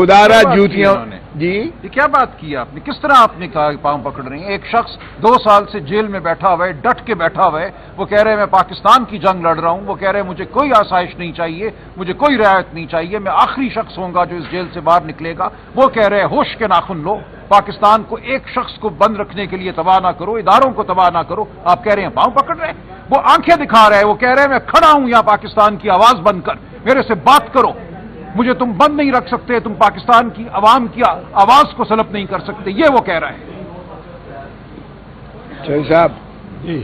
خدارہ جوتیاں جی یہ کیا بات کی آپ نے؟ کس طرح آپ نے کہا پاؤں پکڑ رہی ہیں؟ ایک شخص 2 سال سے جیل میں بیٹھا ہوا ہے، ڈٹ کے بیٹھا ہوا ہے، وہ کہہ رہے ہیں میں پاکستان کی جنگ لڑ رہا ہوں، وہ کہہ رہے ہیں مجھے کوئی آسائش نہیں چاہیے، مجھے کوئی رعایت نہیں چاہیے، میں آخری شخص ہوں گا جو اس جیل سے باہر نکلے گا۔ وہ کہہ رہے ہیں ہوش کے ناخن لو، پاکستان کو ایک شخص کو بند رکھنے کے لیے تباہ نہ کرو، اداروں کو تباہ نہ کرو۔ آپ کہہ رہے ہیں پاؤں پکڑ رہے ہیں، وہ آنکھیں دکھا رہے ہیں، وہ کہہ رہے ہیں میں کھڑا ہوں یہاں پاکستان کی آواز بن کر، میرے سے بات کرو، مجھے تم بند نہیں رکھ سکتے، تم پاکستان کی عوام کی آواز کو سلب نہیں کر سکتے، یہ وہ کہہ رہے ہیں۔ شہید صاحب جی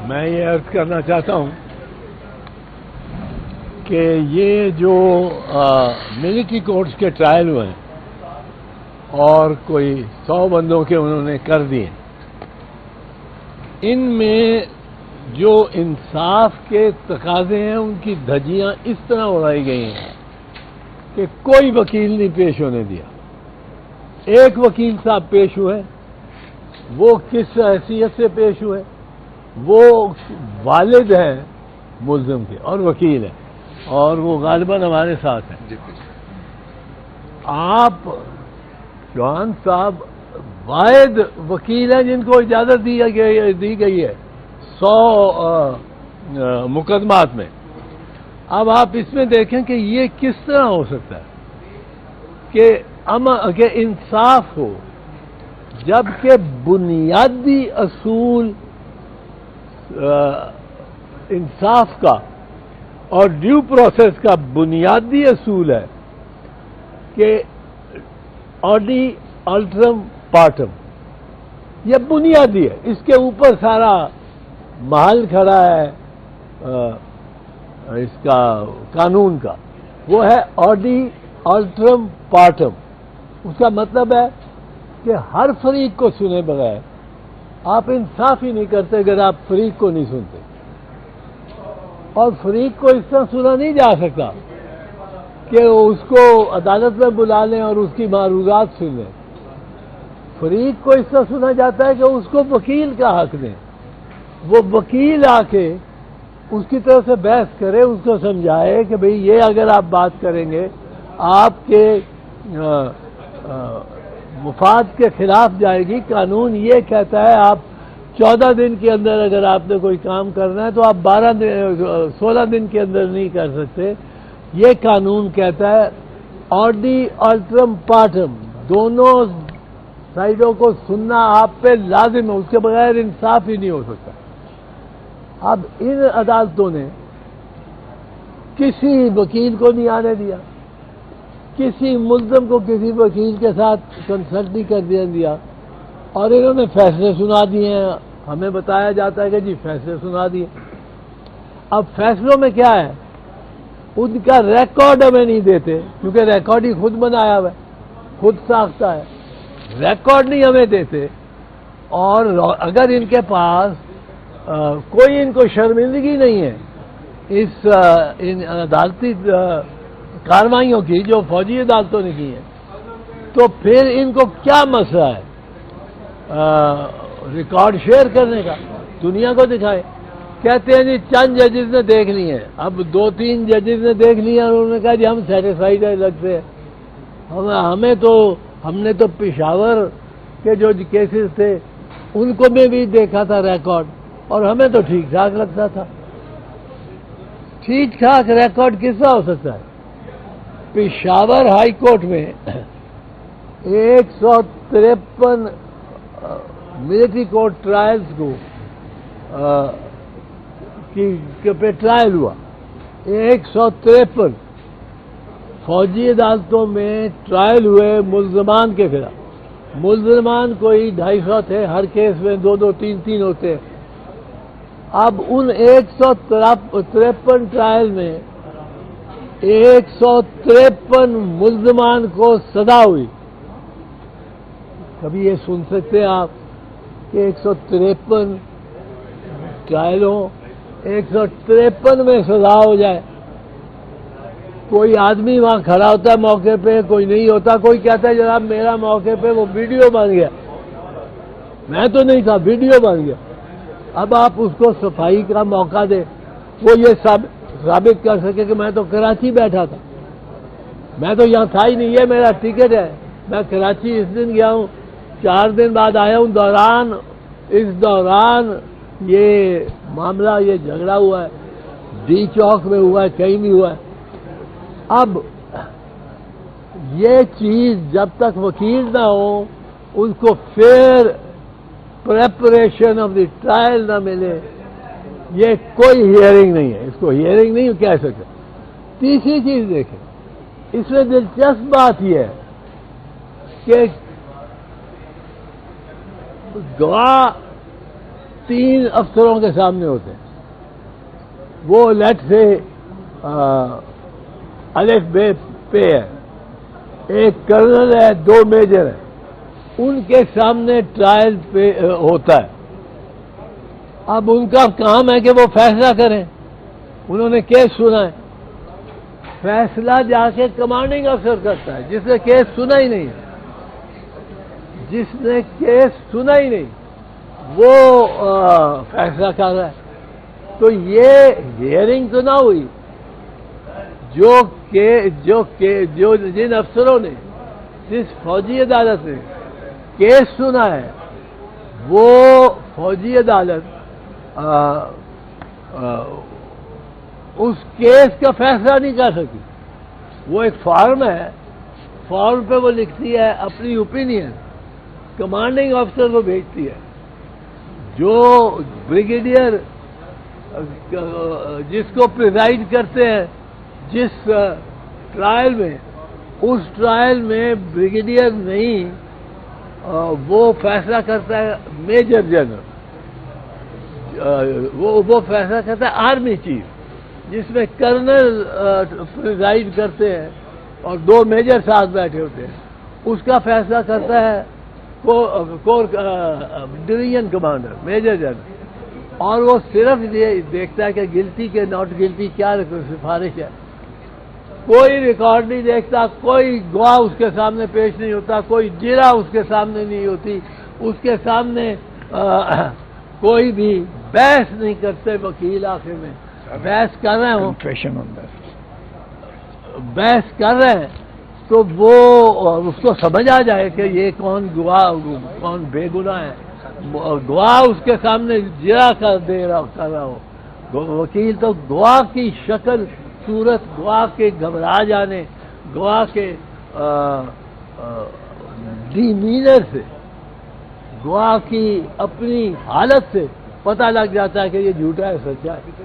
میں یہ عرض کرنا چاہتا ہوں کہ یہ جو ملٹری کورٹس کے ٹرائل ہوئے ہیں اور کوئی 100 بندوں کے انہوں نے کر دیے، ان میں جو انصاف کے تقاضے ہیں ان کی دھجیاں اس طرح اڑائی گئی ہیں کہ کوئی وکیل نہیں پیش ہونے دیا۔ ایک وکیل صاحب پیش ہوئے، وہ کس حیثیت سے پیش ہوئے؟ وہ والد ہیں ملزم کے اور وکیل ہیں، اور وہ غالباً ہمارے ساتھ ہیں۔ آپ چوہان صاحب واحد وکیل ہیں جن کو اجازت دی گئی ہے 100 مقدمات میں۔ اب آپ اس میں دیکھیں کہ یہ کس طرح ہو سکتا ہے کہ انصاف ہو، جبکہ بنیادی اصول انصاف کا اور ڈیو پروسیس کا بنیادی اصول ہے کہ آڈی الٹرم پارٹم، یہ بنیادی ہے، اس کے اوپر سارا محل کھڑا ہے اس کا قانون کا، وہ ہے آڈی الٹرم پارٹم۔ اس کا مطلب ہے کہ ہر فریق کو سنے بغیر آپ انصاف ہی نہیں کرتے اگر آپ فریق کو نہیں سنتے، اور فریق کو اس طرح سنا نہیں جا سکتا کہ اس کو عدالت میں بلا لیں اور اس کی معروضات سن لیں۔ فریق کو اس طرح سنا جاتا ہے کہ اس کو وکیل کا حق دیں، وہ وکیل آ کے اس کی طرف سے بحث کرے، اس کو سمجھائے کہ بھئی یہ اگر آپ بات کریں گے آپ کے مفاد کے خلاف جائے گی، قانون یہ کہتا ہے آپ 14 دن کے اندر اگر آپ نے کوئی کام کرنا ہے تو آپ 16 دن کے اندر نہیں کر سکتے۔ یہ قانون کہتا ہے آڈی الٹرم پارٹم، دونوں سائڈوں کو سننا آپ پہ لازم ہے، اس کے بغیر انصاف ہی نہیں ہو سکتا۔ اب ان عدالتوں نے کسی وکیل کو نہیں آنے دیا، کسی ملزم کو کسی وکیل کے ساتھ کنسلٹ نہیں کر دیا، اور انہوں نے فیصلے سنا دیے ہیں۔ ہمیں بتایا جاتا ہے کہ جی فیصلے سنا دیے۔ اب فیصلوں میں کیا ہے؟ ان کا ریکارڈ ہمیں نہیں دیتے، کیونکہ ریکارڈ ہی خود بنایا ہوا ہے، خود ساختہ ہے، ریکارڈ نہیں ہمیں دیتے۔ اور اگر ان کے پاس کوئی ان کو شرمندگی نہیں ہے ان عدالتی کارروائیوں کی جو فوجی عدالتوں نے کی ہیں، تو پھر ان کو کیا مسئلہ ہے ریکارڈ شیئر کرنے کا؟ دنیا کو دکھائے۔ کہتے ہیں جی چند ججز نے دیکھ لی ہیں، اب 2-3 ججز نے دیکھ لیا اور انہوں نے کہا جی ہم سیٹسفائیڈ ہے، لگتے ہیں ہم نے تو پشاور کے جو کیسز تھے ان کو میں بھی دیکھا تھا ریکارڈ، اور ہمیں تو ٹھیک ٹھاک لگتا تھا۔ ٹھیک ٹھاک ریکارڈ کس طرح ہو سکتا ہے؟ پشاور ہائی کورٹ میں 153 ملٹری کورٹ ٹرائلز کو پہ ٹرائل ہوا، 153 فوجی عدالتوں میں ٹرائل ہوئے ملزمان کے خلاف۔ ملزمان کوئی 250 تھے، ہر کیس میں 2-2 3-3 ہوتے ہیں۔ اب ان 153 ٹرائل میں 153 ملزمان کو سزا ہوئی۔ کبھی یہ سن سکتے ہیں آپ کہ 153 ٹرائلوں 153 میں سزا ہو جائے؟ کوئی آدمی وہاں کھڑا ہوتا ہے موقع پہ، کوئی نہیں ہوتا، کوئی کہتا ہے جناب میرا موقع پہ وہ ویڈیو بن گیا، میں تو نہیں تھا، ویڈیو بن گیا۔ اب آپ اس کو صفائی کا موقع دیں، وہ یہ ثابت کر سکے کہ میں تو کراچی بیٹھا تھا، میں تو یہاں تھا ہی نہیں، یہ میرا ٹکٹ ہے، میں کراچی اس دن گیا ہوں، 4 دن بعد آیا ہوں، اس دوران یہ معاملہ، یہ جھگڑا ہوا ہے، ڈی چوک میں ہوا ہے، کہیں بھی ہوا ہے۔ اب یہ چیز جب تک وکیل نہ ہو، ان کو fair preparation of the trial نہ ملے، یہ کوئی ہیئرنگ نہیں ہے، اس کو ہیئرنگ نہیں کہہ سکتے۔ تیسری چیز دیکھیں، اس میں دلچسپ بات یہ ہے کہ گواہ 3 افسروں کے سامنے ہوتے ہیں، وہ لیٹ سے الف بے پہ ہے، ایک کرنل ہے، 2 میجر ہے، ان کے سامنے ٹرائل پہ ہوتا ہے۔ اب ان کا کام ہے کہ وہ فیصلہ کریں، انہوں نے کیس سنا ہے، فیصلہ جا کے کمانڈنگ افسر کرتا ہے، جس نے کیس سنا ہی نہیں، وہ فیصلہ کر رہا ہے۔ تو یہ ہیئرنگ تو نہ ہوئی، جن افسروں نے، جس فوجی عدالت نے کیس سنا ہے، وہ فوجی عدالت اس کیس کا فیصلہ نہیں کر سکی۔ وہ ایک فارم ہے، فارم پہ وہ لکھتی ہے اپنی اوپینین، کمانڈنگ افسر کو بھیجتی ہے، جو بریگیڈیئر جس کو پریزائڈ کرتے ہیں جس ٹرائل میں، اس ٹرائل میں بریگیڈیئر نہیں، وہ فیصلہ کرتا ہے میجر جنرل، وہ فیصلہ کرتا ہے آرمی چیف، جس میں کرنل پریزائڈ کرتے ہیں اور 2 میجر ساتھ بیٹھے ہوتے ہیں، اس کا فیصلہ کرتا ہے ڈویژن کمانڈر، میجر جنرل، اور وہ صرف یہ دیکھتا ہے کہ گلٹی کے ناٹ گلٹی کیا سفارش ہے، کوئی ریکارڈ نہیں دیکھتا، کوئی گواہ اس کے سامنے پیش نہیں ہوتا، کوئی جرا اس کے سامنے نہیں ہوتی، اس کے سامنے کوئی بھی بحث نہیں کرتے وکیل، آخر میں بحث کر رہے ہوں، بحث کر رہے ہیں تو وہ اس کو سمجھ آ جائے کہ یہ کون گواہ، کون بے گناہ ہے، گواہ اس کے سامنے جرا کر رہا ہو، وکیل تو گواہ کی شکل صورت، گواہ کے گھبرا جانے، گواہ کے ڈیمینر سے، گواہ کی اپنی حالت سے پتہ لگ جاتا ہے کہ یہ جھوٹا ہے سچا ہے۔